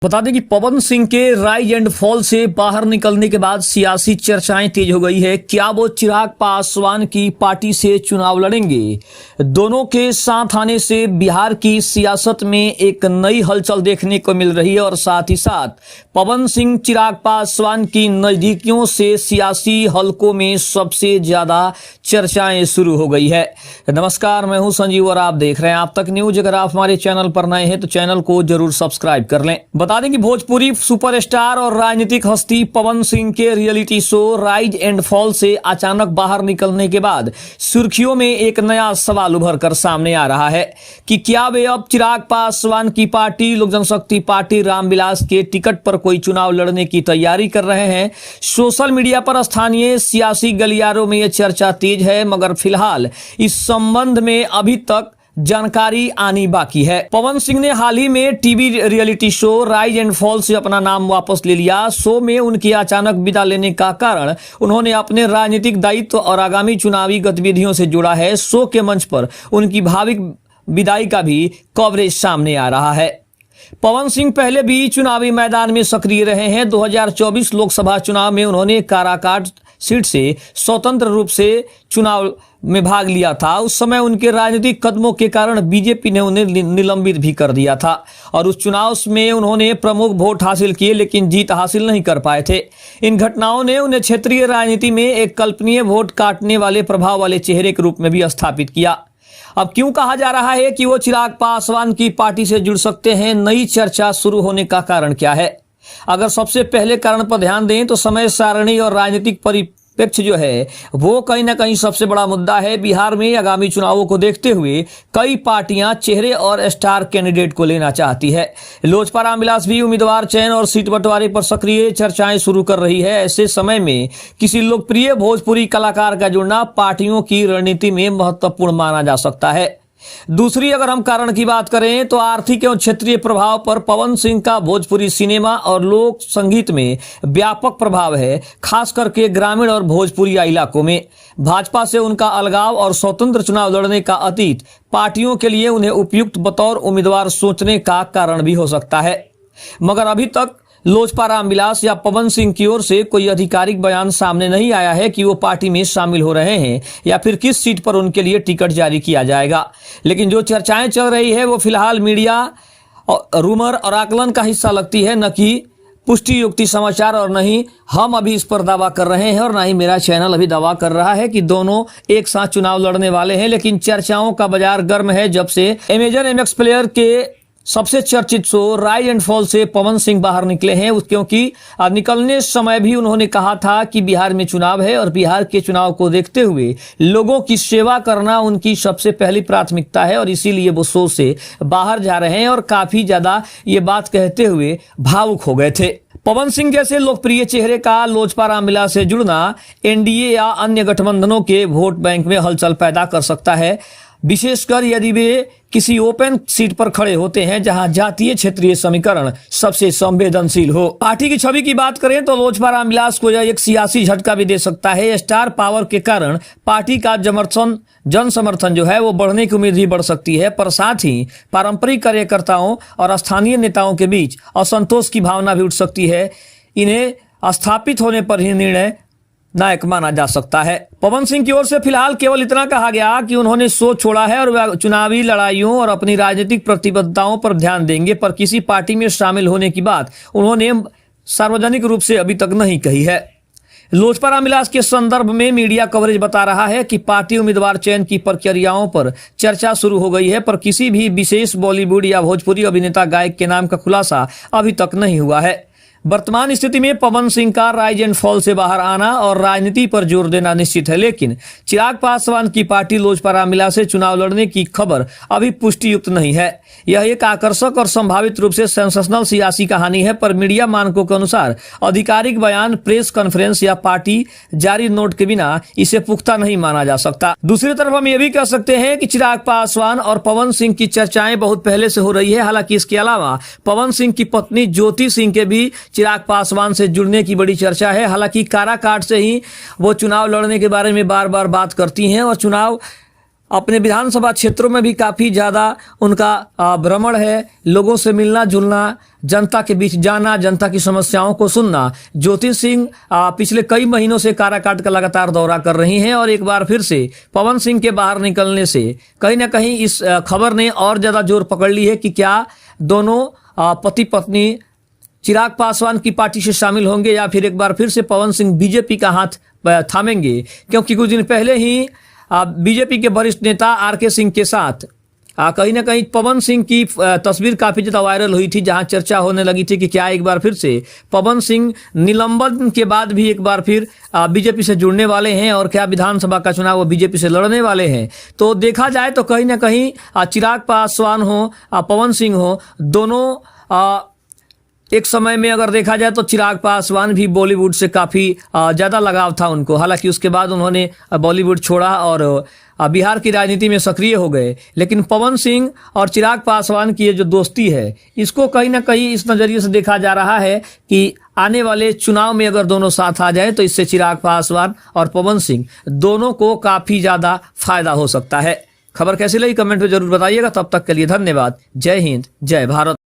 बता दें कि पवन सिंह के राइज एंड फॉल से बाहर निकलने के बाद सियासी चर्चाएं तेज हो गई है। क्या वो चिराग पासवान की पार्टी से चुनाव लड़ेंगे? दोनों के साथ आने से बिहार की सियासत में एक नई हलचल देखने को मिल रही है और साथ ही साथ पवन सिंह चिराग पासवान की नजदीकियों से सियासी हलकों में सबसे ज्यादा चर्चाएं शुरू हो गई है। नमस्कार, मैं हूं संजीव और आप देख रहे हैं आप तक न्यूज। अगर आप हमारे चैनल पर नए हैं तो चैनल को जरूर सब्सक्राइब कर लें। बता दें कि भोजपुरी सुपरस्टार और राजनीतिक हस्ती पवन सिंह के reality show rise and fall से अचानक बाहर निकलने के बाद सुर्खियों में एक नया सवाल उभर कर सामने आ रहा है कि क्या वे अब चिराग पासवान की पार्टी लोक जनशक्ति पार्टी रामविलास के टिकट पर कोई चुनाव लड़ने की तैयारी कर रहे हैं। सोशल मीडिया पर स्थानीय सियासी गलियारों में यह चर्चा तेज है, मगर फिलहाल इस संबंध में अभी तक जानकारी आनी बाकी है। पवन सिंह ने हाल ही में TV reality show rise and fall से अपना नाम वापस ले लिया। शो में उनकी अचानक विदा लेने का कारण उन्होंने अपने राजनीतिक दायित्व और आगामी चुनावी गतिविधियों से जोड़ा है। शो के मंच पर उनकी भाविक विदाई का भी कवरेज सामने आ रहा है। पवन सिंह पहले भी चुनावी मैदान में सक्रिय रहे हैं। 2024 लोकसभा चुनाव में उन्होंने काराकाट सीट से स्वतंत्र रूप से चुनाव में भाग लिया था। उस समय उनके राजनीतिक कदमों के कारण बीजेपी ने उन्हें निलंबित भी कर दिया था और उस चुनाव में उन्होंने प्रमुख वोट हासिल किए, लेकिन जीत हासिल नहीं कर पाए थे। इन घटनाओं ने उन्हें क्षेत्रीय राजनीति में एक कल्पनीय वोट काटने वाले प्रभाव वाले चेहरे के रूप में भी स्थापित किया। अब क्यों कहा जा रहा है कि वो चिराग पासवान की पार्टी से जुड़ सकते हैं? नई चर्चा शुरू होने का कारण क्या है? अगर सबसे पहले कारण पर ध्यान दें तो समय सारणी और राजनीतिक परिप्रेक्ष्य जो है वो कहीं ना कहीं सबसे बड़ा मुद्दा है। बिहार में आगामी चुनावों को देखते हुए कई पार्टियां चेहरे और स्टार कैंडिडेट को लेना चाहती है। लोजपा रामविलास भी उम्मीदवार चयन और सीट बंटवारे पर सक्रिय चर्चाएं शुरू कर रही है। ऐसे समय में किसी लोकप्रिय भोजपुरी कलाकार का जुड़ना पार्टियों की रणनीति में महत्वपूर्ण माना जा सकता है। दूसरी अगर हम कारण की बात करें तो आर्थिक एवं क्षेत्रीय प्रभाव पर पवन सिंह का भोजपुरी सिनेमा और लोक संगीत में व्यापक प्रभाव है, खास करके ग्रामीण और भोजपुरी इलाकों में। भाजपा से उनका अलगाव और स्वतंत्र चुनाव लड़ने का अतीत पार्टियों के लिए उन्हें उपयुक्त बतौर उम्मीदवार सोचने का कारण भी हो सकता है, मगर अभी तक लोजपा रामविलास या पवन सिंह की ओर से कोई आधिकारिक बयान सामने नहीं आया है कि वो पार्टी में शामिल हो रहे हैं या फिर किस सीट पर उनके लिए टिकट जारी किया जाएगा। लेकिन जो चर्चाएं चल रही है वो फिलहाल मीडिया रूमर और आकलन का हिस्सा लगती है, न कि पुष्टि युक्ति समाचार, और नहीं हम अभी इस पर दावा कर रहे हैं और ना ही मेरा चैनल अभी दावा कर रहा है कि दोनों एक साथ चुनाव लड़ने वाले हैं। लेकिन चर्चाओं का बाजार गर्म है जब से अमेजन MX प्लेयर के सबसे चर्चित शो राइज एंड फॉल से पवन सिंह बाहर निकले हैं। क्योंकि निकलने समय भी उन्होंने कहा था कि बिहार में चुनाव है और बिहार के चुनाव को देखते हुए लोगों की सेवा करना उनकी सबसे पहली प्राथमिकता है और इसीलिए वो शो से बाहर जा रहे हैं और काफी ज्यादा ये बात कहते हुए भावुक हो गए थे। पवन सिंह जैसे लोकप्रिय चेहरे का लोजपा रामविलास से जुड़ना एनडीए या अन्य गठबंधनों के वोट बैंक में हलचल पैदा कर सकता है, विशेषकर यदि वे किसी ओपन सीट पर खड़े होते हैं जहां जातीय क्षेत्रीय समीकरण सबसे संवेदनशील हो। पार्टी की छवि की बात करें तो लोजपा रामविलास को यह एक सियासी झटका भी दे सकता है। स्टार पावर के कारण पार्टी का जन समर्थन जो है वो बढ़ने की उम्मीद भी बढ़ सकती है, पर साथ ही पारंपरिक कार्यकर्ताओं और स्थानीय नेताओं के बीच असंतोष की भावना भी उठ सकती है। इन्हें स्थापित होने पर ही निर्णय नायक माना जा सकता है। पवन सिंह की ओर से फिलहाल केवल इतना कहा गया कि उन्होंने शो छोड़ा है और वह चुनावी लड़ाइयों और अपनी राजनीतिक प्रतिबद्धताओं पर ध्यान देंगे, पर किसी पार्टी में शामिल होने की बात उन्होंने सार्वजनिक रूप से अभी तक नहीं कही है। लोजपा रामविलास के संदर्भ में मीडिया कवरेज बता रहा है कि पार्टी उम्मीदवार चयन की प्रक्रियाओं पर चर्चा शुरू हो गई है, पर किसी भी विशेष बॉलीवुड या भोजपुरी अभिनेता गायक के नाम का खुलासा अभी तक नहीं हुआ है। वर्तमान स्थिति में पवन सिंह का राइज एंड फॉल से बाहर आना और राजनीति पर जोर देना निश्चित है, लेकिन चिराग पासवान की पार्टी लोजपा रामविलास से चुनाव लड़ने की खबर अभी पुष्टि युक्त नहीं है। यह एक आकर्षक और संभावित रूप से सेंसेशनल सियासी कहानी है, पर मीडिया मानकों के अनुसार आधिकारिक बयान, प्रेस कॉन्फ्रेंस या पार्टी जारी नोट के बिना इसे पुख्ता नहीं माना जा सकता। दूसरी तरफ हम ये भी कह सकते हैं कि चिराग पासवान और पवन सिंह की चर्चाएं बहुत पहले से हो रही है। हालांकि इसके अलावा पवन सिंह की पत्नी ज्योति सिंह के भी चिराग पासवान से जुड़ने की बड़ी चर्चा है। हालांकि काराकाट से ही वो चुनाव लड़ने के बारे में बार बार बात करती हैं और चुनाव अपने विधानसभा क्षेत्रों में भी काफ़ी ज़्यादा उनका भ्रमण है, लोगों से मिलना जुलना, जनता के बीच जाना, जनता की समस्याओं को सुनना। ज्योति सिंह पिछले कई महीनों से काराकाट का लगातार दौरा कर रही हैं और एक बार फिर से पवन सिंह के बाहर निकलने से कहीं ना कहीं इस खबर ने और ज़्यादा जोर पकड़ ली है कि क्या दोनों पति पत्नी चिराग पासवान की पार्टी से शामिल होंगे या फिर एक बार फिर से पवन सिंह बीजेपी का हाथ थामेंगे। क्योंकि कुछ दिन पहले ही बीजेपी के वरिष्ठ नेता आर.के. सिंह के साथ कहीं ना कहीं पवन सिंह की तस्वीर काफ़ी ज़्यादा वायरल हुई थी, जहां चर्चा होने लगी थी कि क्या एक बार फिर से पवन सिंह निलंबन के बाद भी एक बार फिर बीजेपी से जुड़ने वाले हैं और क्या विधानसभा का चुनाव वो बीजेपी से लड़ने वाले हैं। तो देखा जाए तो कहीं ना कहीं चिराग पासवान हो, पवन सिंह हो, दोनों एक समय में अगर देखा जाए तो चिराग पासवान भी बॉलीवुड से काफ़ी ज़्यादा लगाव था उनको। हालांकि उसके बाद उन्होंने बॉलीवुड छोड़ा और बिहार की राजनीति में सक्रिय हो गए। लेकिन पवन सिंह और चिराग पासवान की ये जो दोस्ती है, इसको कहीं ना कहीं इस नज़रिए से देखा जा रहा है कि आने वाले चुनाव में अगर दोनों साथ आ जाए तो इससे चिराग पासवान और पवन सिंह दोनों को काफ़ी ज़्यादा फायदा हो सकता है। खबर कैसी लगी कमेंट में जरूर बताइएगा। तब तक के लिए धन्यवाद। जय हिंद, जय भारत।